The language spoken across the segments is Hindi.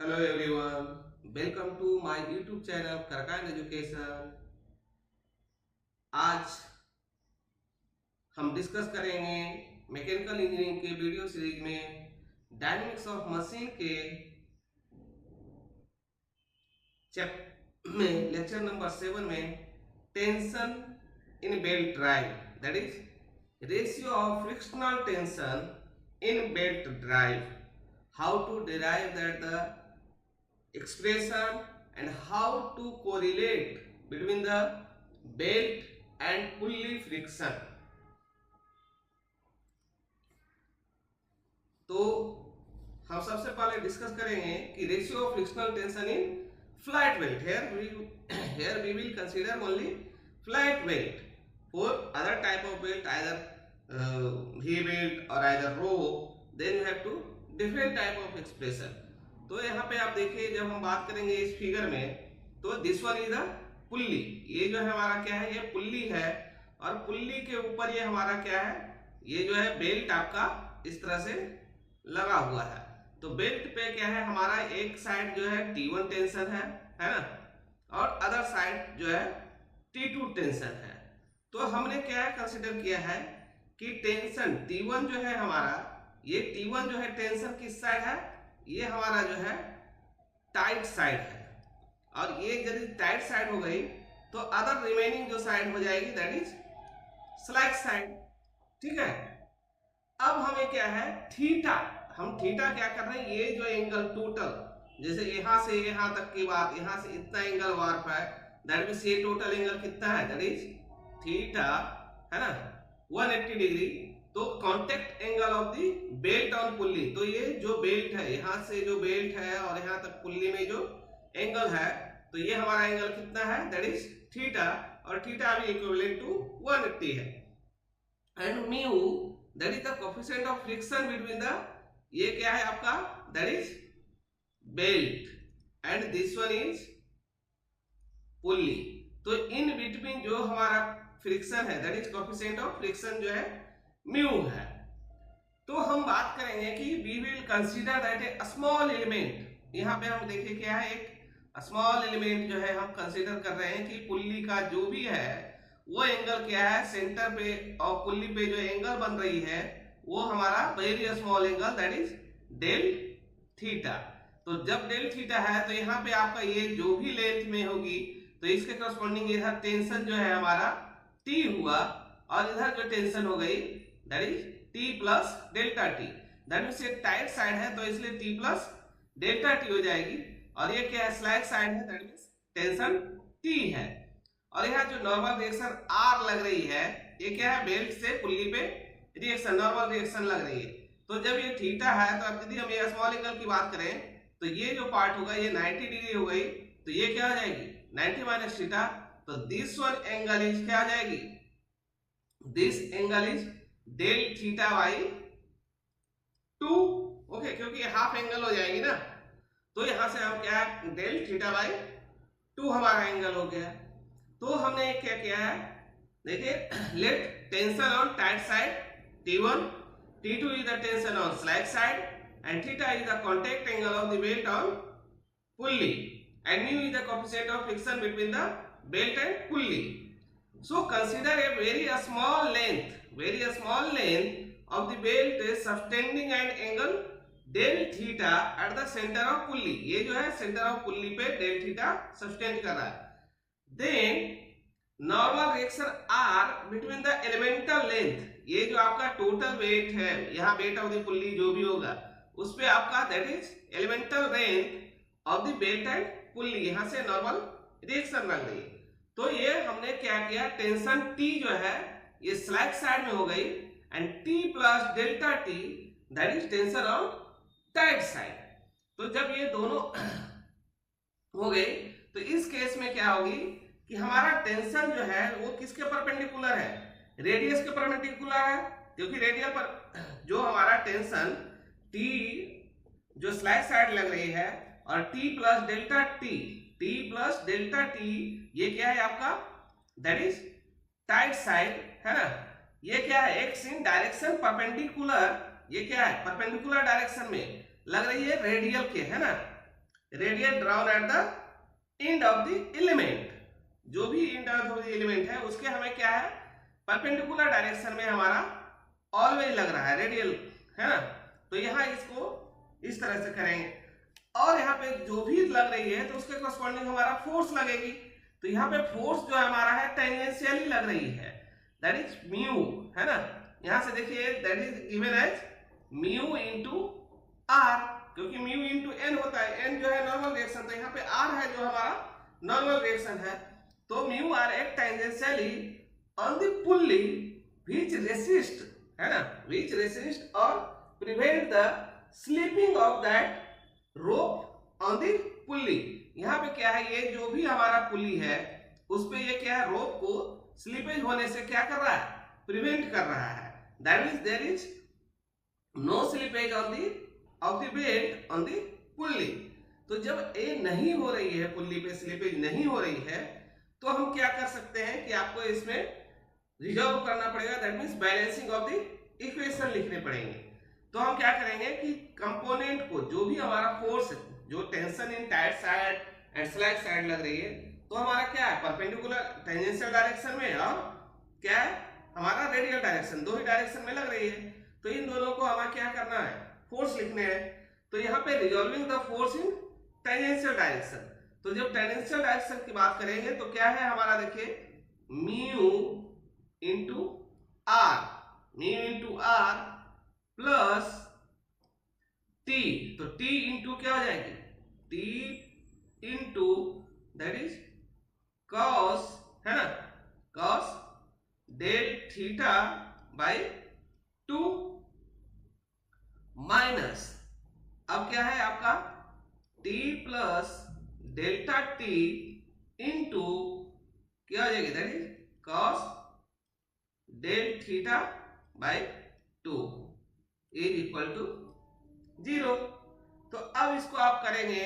Hello everyone, welcome to my YouTube channel Karkan Education। आज हम डिस्कस करेंगे मैकेनिकल इंजीनियरिंग के वीडियो सीरीज में डायनेमिक्स ऑफ मशीन के में लेक्चर नंबर 7 में tension in belt drive, that is ratio of frictional tension in belt drive, how to derive that the expression and how to correlate between the belt and pulley friction। तो हम सबसे पहले डिस्कस करेंगे कि ratio of frictional tension in flat belt. here we will consider only flat belt। for other type of belt, either V belt or either row, then you have to different type of expression। तो यहाँ पे आप देखिए, जब हम बात करेंगे इस फिगर में, तो this one is the pulley. ये जो है हमारा क्या है, ये पुल्ली है, और पुल्ली के ऊपर ये हमारा क्या है, ये जो है बेल्ट आपका इस तरह से लगा हुआ है। तो बेल्ट पे क्या है, हमारा एक साइड जो है T1 टेंशन है ना, और अदर साइड जो है T2 टेंशन है। तो हमने क्या है कंसिडर किया है कि टेंशन T1 जो है हमारा, ये T1 जो है टेंशन किस साइड है, ये हमारा जो है टाइट साइड है, और ये यदि टाइट साइड हो गई तो अदर रिमेनिंग जो साइड हो जाएगी दैट इज स्लैक साइड। ठीक है। अब हमें क्या है थीटा, हम थीटा क्या कर रहे हैं, ये जो एंगल टोटल, जैसे यहां से यहां तक की बात, यहां से इतना एंगल वार्प है, दैट मींस ये टोटल एंगल कितना है, दैट इज थीटा, है ना, 180 डिग्री। तो contact angle of the belt on pulley, तो ये जो बेल्ट है, यहां से जो बेल्ट है और यहां तक पुल्ली में जो एंगल है, तो ये हमारा एंगल कितना है, दैट इज थीटा, और थीटा भी इक्विवेलेंट टू 180 है। And mu that is the coefficient of friction between the, ये क्या है आपका, that is belt, and this one is pulley. तो इन बिटवीन जो हमारा फ्रिक्शन है, that is coefficient of friction जो है म्यू है। तो हम बात करेंगे कि we will consider that a small element. यहाँ पे हम देखिए क्या है, एक स्मॉल एलिमेंट जो है हम कंसीडर कर रहे हैं कि पुल्ली का जो भी है वो एंगल क्या है, सेंटर पे और पुल्ली पे जो एंगल बन रही है वो हमारा very small angle, that is del theta. तो जब डेल थीटा है तो यहाँ पे आपका ये जो भी लेंथ में होगी, तो इसके करस्पॉन्डिंग इधर टेंशन जो है हमारा T हुआ, और इधर जो टेंशन हो गई that is T plus delta T. That means ये टाइट साइड है तो इसलिए T प्लस डेल्टा टी हो जाएगी, और ये क्या है स्लैक साइड है, दैट मींस टेंशन T है। और यहाँ जो नॉर्मल रिएक्शन R लग रही है, ये क्या है, बेल्ट से पुल्ली पे रिएक्शन, नॉर्मल रिएक्शन लग रही है। तो जब ये थीटा है, तो अब यदि हम ये स्मॉल एंगल की बात करें, तो ये जो पार्ट होगा ये 90 डिग्री हो गई, तो ये क्या हो जाएगी 90 माइनस थीटा। तो दिस वन एंगल इज क्या आ जाएगी, this angle is del theta by 2। Okay, क्योंकि हाफ एंगल हो जाएगी ना, तो यहां से हम क्या है डेल थीटा बाई 2 हमारा एंगल हो गया। तो हमने क्या किया है, देखिए, let tension on tight side T1, T2 is the tension on slack side, and theta is the contact angle of the belt on pulley, and mu is the coefficient of friction between the belt and pulley। So consider a very small length of the belt sustaining an angle del theta at the center of pulley। ये जो है सेंटर ऑफ पुल्ली पे डेल थीटा सस्टेन कर रहा है। Then normal reaction R between the elemental length, ये जो आपका टोटल वेट है, यहाँ वेट ऑफ द पुल्ली जो भी होगा उस पे आपका that is elemental length of the belt and pulley, यहाँ से नॉर्मल रिएक्शन लग रही है। तो ये हमने क्या किया, टेंशन T जो है ये स्लैक साइड में हो गई, and T plus delta T that is tension on tight side. तो जब ये दोनों हो गई, तो इस केस में क्या होगी कि हमारा टेंशन जो है वो किसके परपेंडिकुलर है, रेडियस के परपेंडिकुलर है, क्योंकि रेडियल पर जो हमारा टेंशन T जो स्लैक साइड लग रही है, और T प्लस डेल्टा T ये क्या है आपका, दैट इज टाइट साइड, है ना। ये क्या है, एक्स इन डायरेक्शन परपेंडिकुलर, ये क्या है परपेंडिकुलर डायरेक्शन में लग रही है रेडियल के, है ना। Radius drown at the end of the element, जो भी एंड ऑफ द एलिमेंट है उसके हमें क्या है, परपेंडिकुलर डायरेक्शन में हमारा ऑलवेज लग रहा है रेडियल, है ना। तो यहाँ इसको इस तरह से करेंगे, और यहाँ पे जो भी लग रही है तो उसके कॉरस्पॉन्डिंग हमारा फोर्स लगेगी। तो यहाँ पे फोर्स जो हमारा है टेंजेंशियली लग रही है, दैट इज म्यू, है ना। यहाँ से देखिए that is given as mu into R, क्योंकि म्यू इंटू एन होता है, एन जो है नॉर्मल रिएक्शन, तो यहाँ पे आर है जो हमारा नॉर्मल रिएक्शन है। तो mu R act tangentially on the pulley which resist, है ना, व्हिच रेसिस्ट और prevent the slipping of that rope on the pulley. यहाँ पे क्या है, ये जो भी हमारा पुल्ली है उस पे ये क्या है, रोप को स्लिपेज होने से क्या कर रहा है, प्रिवेंट कर रहा है। That means there is no slippage on the of the belt on the pulley. तो जब ये नहीं हो रही है, पुल्ली पे स्लिपेज नहीं हो रही है, तो हम क्या कर सकते हैं कि आपको इसमें रिजॉल्व करना पड़ेगा, that means balancing of the equation लिखने पड़ेंगे। तो हम क्या करेंगे कि कंपोनेंट को, जो भी हमारा फोर्स, जो tension in tight side and slack side लग रही है, तो हमारा क्या है, परपेंडिकुलर टेंजेंशियल डायरेक्शन में, और क्या है हमारा रेडियल डायरेक्शन, दो ही डायरेक्शन में लग रही है। तो इन दोनों को हमें क्या करना है, फोर्स लिखने हैं। तो यहाँ पे resolving the force in tangential direction, तो जब टेंजेंशियल डायरेक्शन की बात करेंगे तो क्या है हमारा, देखिए mu into R, mu into R plus T, तो टी इंटू क्या हो जाएगी, T into that is cos, है ना, cos del theta by 2 minus, अब क्या है आपका t plus delta T into क्या हो जाएगी, that is cos del theta by 2 is equal to 0। तो अब इसको आप करेंगे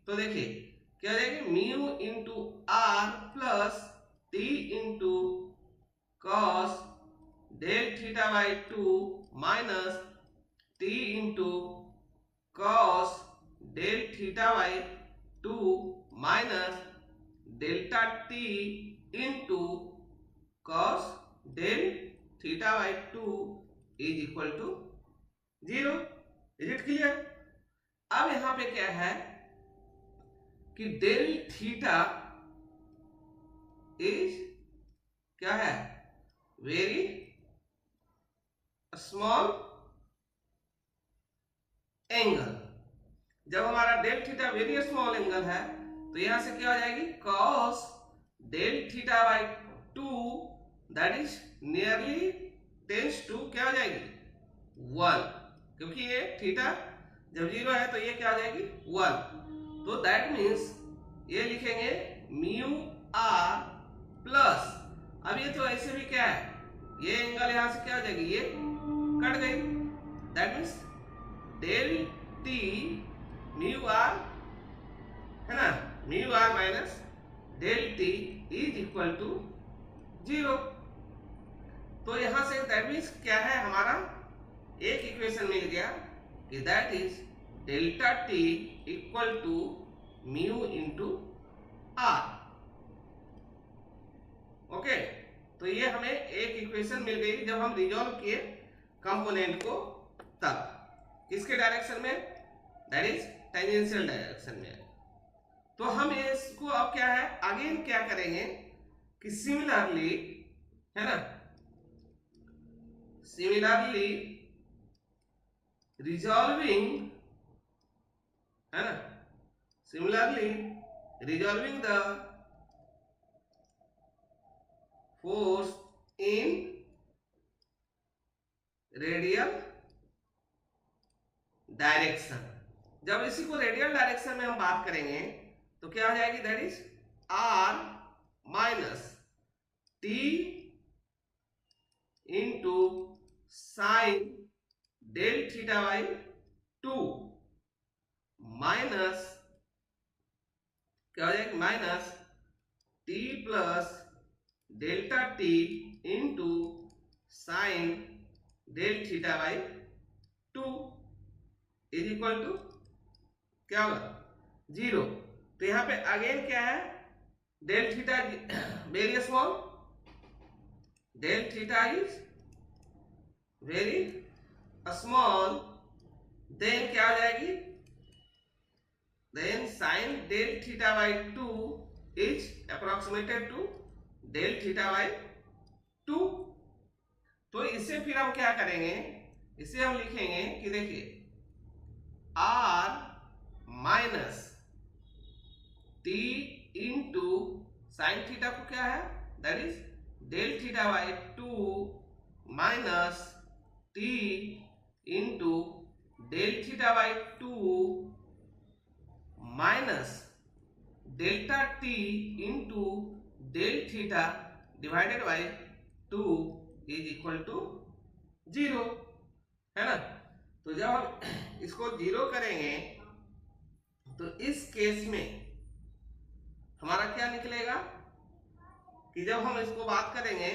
तो देखिए क्या हो जाएगी, mu into R plus T into cos del theta by 2 minus T into cos del theta by 2 minus delta T into cos del theta by 2 is equal to 0। Is it clear? अब यहां पे क्या है कि डेल थीटा इज क्या है, वेरी स्मॉल एंगल। जब हमारा del theta very small angle है तो यहां से क्या हो जाएगी, cos del theta by 2 that is nearly tends to क्या हो जाएगी 1, क्योंकि ये थीटा जब 0 है तो ये क्या हो जाएगी 1। तो दैट मीन्स ये लिखेंगे म्यू आर प्लस, अब ये तो ऐसे भी क्या है, ये एंगल यहां से क्या हो जाएगी, ये कट गई, that means del T mu R, है ना, mu R minus del T is equal to 0। तो यहां से दैट मीन्स क्या है, हमारा एक इक्वेशन मिल गया कि that is delta T equal to mu into R. Okay, तो ये हमें एक इक्वेशन मिल गई जब हम रिजॉल्व किए कंपोनेंट को, तब किसके डायरेक्शन में, दैट इज टेंजेंशियल डायरेक्शन में। तो हम इसको अब क्या है, अगेन क्या करेंगे कि सिमिलरली, है ना, सिमिलरली रिजॉल्विंग, है ना, similarly resolving the force in radial direction. जब इसी को रेडियल डायरेक्शन में हम बात करेंगे तो क्या हो जाएगी, that is R minus T into sine del theta by 2 minus क्या हो जाएगी, minus T plus delta T into sine del theta by 2 is equal to क्या होगा, 0। तो यहाँ पे अगेन क्या है, del theta very small, del theta is very small, then क्या हो जाएगी, then sine del theta by 2 is approximated to del theta by 2। तो इससे फिर हम क्या करेंगे, इसे हम लिखेंगे कि देखिए r minus t into sine theta को क्या है, that is del theta by 2 minus t into del theta by 2 minus delta t into del theta divided by 2 is equal to 0, है ना। तो जब हम इसको 0 करेंगे तो इस केस में हमारा क्या निकलेगा कि जब हम इसको बात करेंगे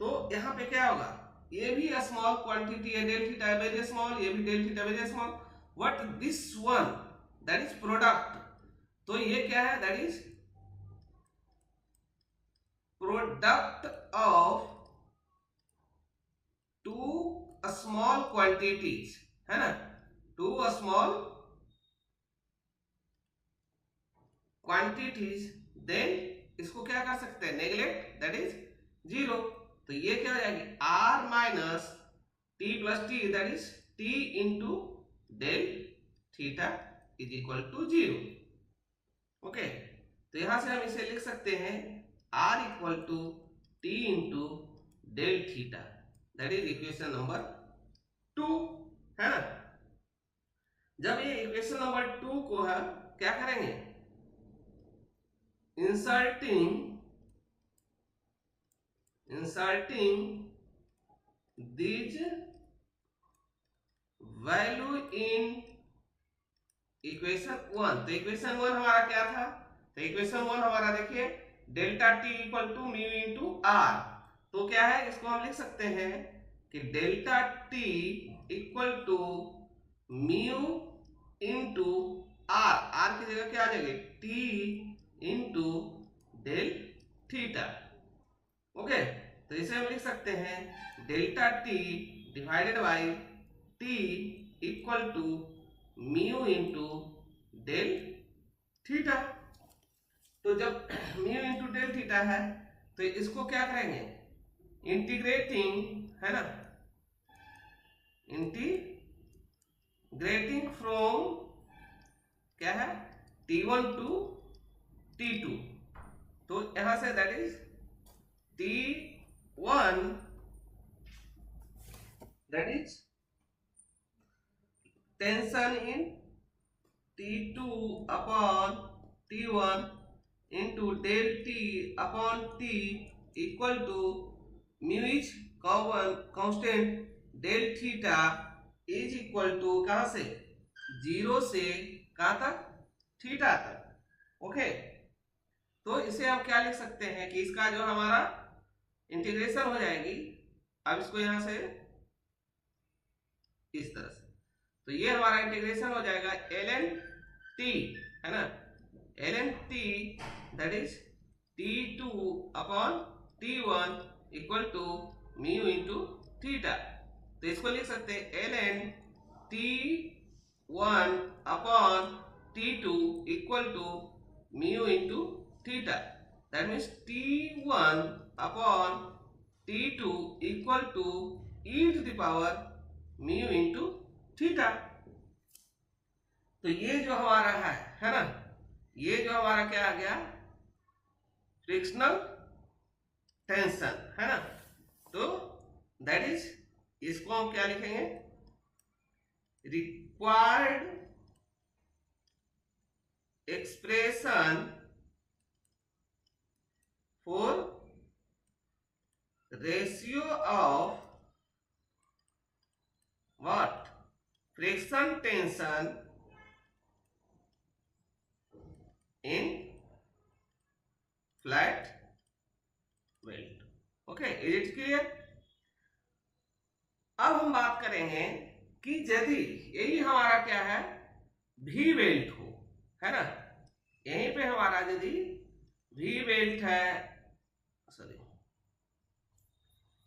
तो यहाँ पे क्या होगा, ये भी स्मॉल क्वांटिटी है, डेल थीटा वेरी स्मॉल, ये भी del theta very small, what this one that is product. तो ये क्या है, that is product of two small quantities, है ना, टू स्मॉल क्वांटिटीज, देन इसको क्या कर सकते हैं, नेग्लेक्ट, दैट इज 0। तो ये क्या हो जाएगी, r minus T plus T, that is t into del theta is equal to 0। Okay, तो यहां से हम इसे लिख सकते हैं r equal to T into del theta, that is equation number 2, है ना। जब ये इक्वेशन नंबर 2 को हम क्या करेंगे, inserting these value in equation 1। तो इक्वेशन 1 हमारा क्या था, तो इक्वेशन 1 हमारा देखिए delta T equal to mu into R. तो क्या है, इसको हम लिख सकते हैं कि delta T equal to mu into R, R की जगह क्या आ जाएगी, T into del theta. Okay, तो इसे हम लिख सकते हैं delta T divided by T equal to mu into del theta. तो जब म्यू इंटू डेल थीटा है तो इसको क्या करेंगे, इंटीग्रेटिंग, है ना, इंटीग्रेटिंग फ्रॉम क्या है, t1 टू t2। तो यहां से that is t1 that is tension in t2 upon t1 into del t upon t equal to mu is constant, del theta is equal to कहां से, 0 से कहां तक, थीटा तक। ओके, तो इसे हम क्या लिख सकते हैं कि इसका जो हमारा इंटीग्रेशन हो जाएगी, अब इसको यहां से इस तरह से, तो ये हमारा इंटीग्रेशन हो जाएगा ln t, है ना, ln t that is t2 upon t1 equal to mu into theta. तो इसको लिख सकते हैं ln t1 upon t2 equal to mu into theta, that means t1 upon t2 equal to e to the power mu into theta. तो ये जो हमारा है ना, ये जो हमारा क्या आ गया, फ्रिक्शनल टेंशन, है ना। तो दैट इज, इसको हम क्या लिखेंगे, required expression for ratio of what, friction tension in flat belt. Okay, is it clear. अब हम बात करेंगे कि यदि यही हमारा क्या है, भी वेल्ट हो, है ना, बेल्ट है, सॉरी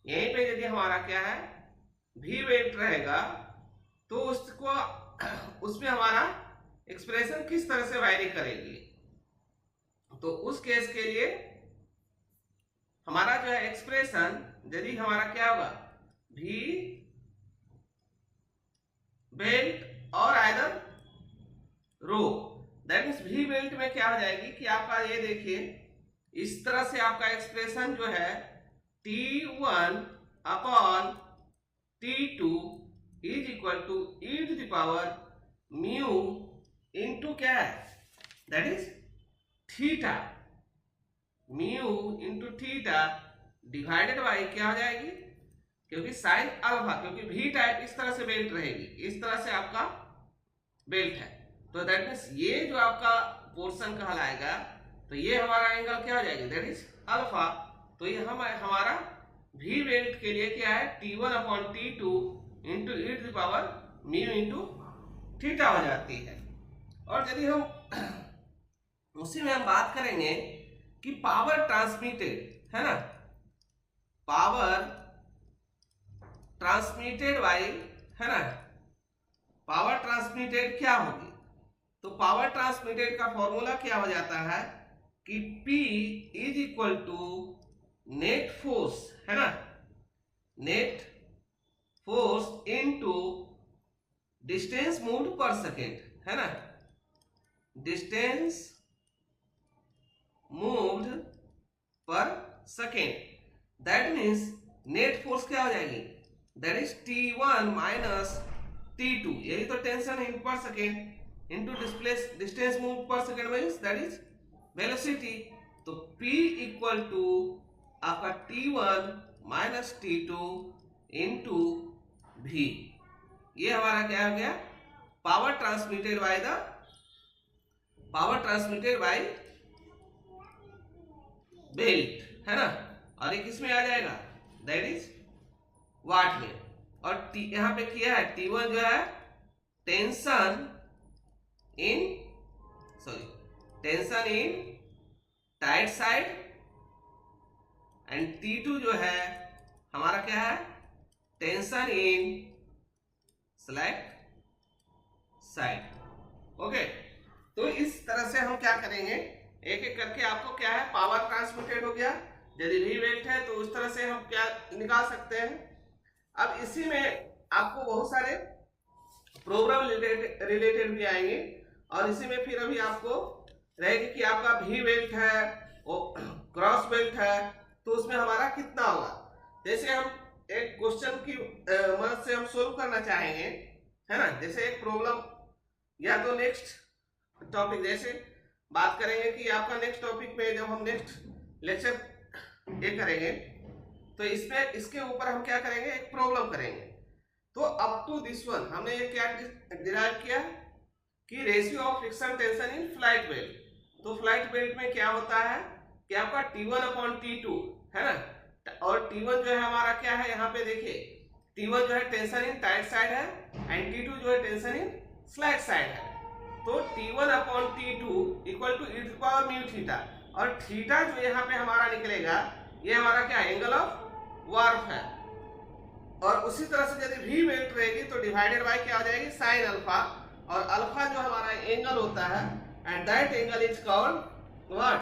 यहीं पे यदि हमारा क्या है भी बेल्ट रहेगा तो उसको उसमें हमारा एक्सप्रेशन किस तरह से वायरी करेगी। तो उस केस के लिए हमारा जो है एक्सप्रेशन यदि हमारा क्या होगा भी बेल्ट और आइदर रो, दैट मीन्स भी बेल्ट में क्या हो जाएगी कि आपका ये देखिए इस तरह से आपका एक्सप्रेशन जो है T1 upon T2 is equal to e to the power mu into क्या है that is theta, mu into theta divided by क्या हो जाएगी, क्योंकि साइन अल्फा, क्योंकि भी टाइप इस तरह से बेल्ट रहेगी, इस तरह से आपका बेल्ट है, तो दैट मीन्स ये जो आपका पोर्शन कहलाएगा तो ये हमारा एंगल क्या हो जाएगी दैट इज अल्फा। तो ये हमारा भी बेल्ट के लिए क्या है T1 upon T2 into e to the power mu into theta हो जाती है। और यदि हम उसी में हम बात करेंगे कि पावर ट्रांसमिटेड है ना, पावर ट्रांसमिटेड बाई है ना, पावर ट्रांसमिटेड क्या होगी, तो पावर ट्रांसमिटेड का फॉर्मूला क्या हो जाता है कि P is equal to net force है ना, net force into distance moved per second है ना, distance moved per second, that means net force क्या हो जाएगी that is T1 minus T2, यही तो टेंशन इन पर सेकेंड इंटू डिस्टेंस मूव पर second means that is velocity. तो P इक्वल टू आपका T1 minus T2 into V, ये हमारा क्या हो गया power transmitted by the belt है ना, और ये किस में आ जाएगा दैट इज वाट में। और यहां पे किया है T1 जो है tension in tight side and T2 जो है हमारा क्या है tension in slack side. Okay, तो इस तरह से हम क्या करेंगे एक एक करके, आपको क्या है पावर ट्रांसमिटेड हो गया, यदि भी बेल्ट है तो उस तरह से हम क्या निकाल सकते हैं। अब इसी में आपको बहुत सारे प्रोग्राम रिलेटेड भी आएंगे, और इसी में फिर अभी आपको रहेगी कि आपका भी बेल्ट है और क्रॉस बेल्ट है तो उसमें हमारा कितना होगा। जैसे हम एक क्वेश्चन की मदद से हम सोल्व करना चाहेंगे है ना, जैसे एक प्रॉब्लम या तो नेक्स्ट टॉपिक जैसे बात करेंगे कि आपका नेक्स्ट टॉपिक में जब हम नेक्स्ट लेक्चर ये करेंगे तो इसमें इसके ऊपर हम क्या करेंगे एक प्रॉब्लम करेंगे। तो अप टू दिस वन हमने ये क्या डिराइव किया कि ratio of friction tension in flight belt. तो फ्लाइट बेल्ट में क्या होता है कि आपका T1 अपॉन T2 है ना, और T1 जो है हमारा क्या है यहाँ पे देखिए T1 जो है टेंशन इन टाइट साइड है एंड T2 जो है टेंशन इन स्लैक साइड है। तो T1 upon T2 equal to e to power mu theta, और थीटा जो यहाँ पे हमारा निकलेगा ये हमारा क्या एंगल ऑफ वार्प है। और उसी तरह से यदि भी बेल्ट रहेगी तो डिवाइडेड बाय क्या हो जाएगी साइन अल्फा, और अल्फा जो हमारा एंगल होता है and that angle is called what,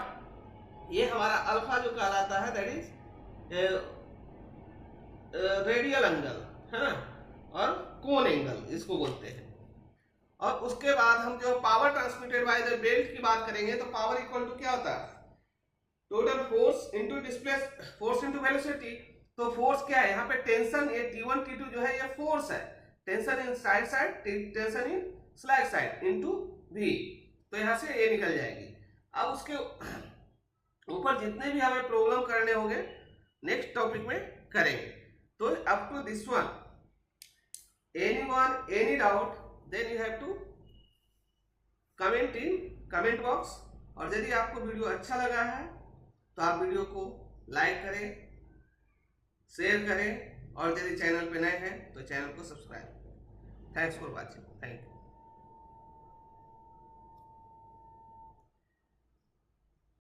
ये हमारा अल्फा जो कहलाता है दैट इज रेडियल एंगल है ना, और कोन एंगल इसको बोलते हैं। और उसके बाद हम जो power transmitted by the belt की बात करेंगे तो पावर इक्वल टू क्या होता है total force into displace force into velocity. तो फोर्स क्या है यहाँ पे टेंशन ये T1 T2 जो है ये फोर्स है, tension in side side tension in slack side into V, तो यहाँ से ये निकल जाएगी। अब उसके ऊपर जितने भी हमें प्रॉब्लम करने होंगे नेक्स्ट टॉपिक में करेंगे। तो up to this one anyone any doubt then you have to comment in comment box। और यदि आपको वीडियो अच्छा लगा है तो आप वीडियो को लाइक करें, शेयर करें, और यदि चैनल पे नए हैं तो चैनल को सब्सक्राइब करें। Thanks for watching, thank you.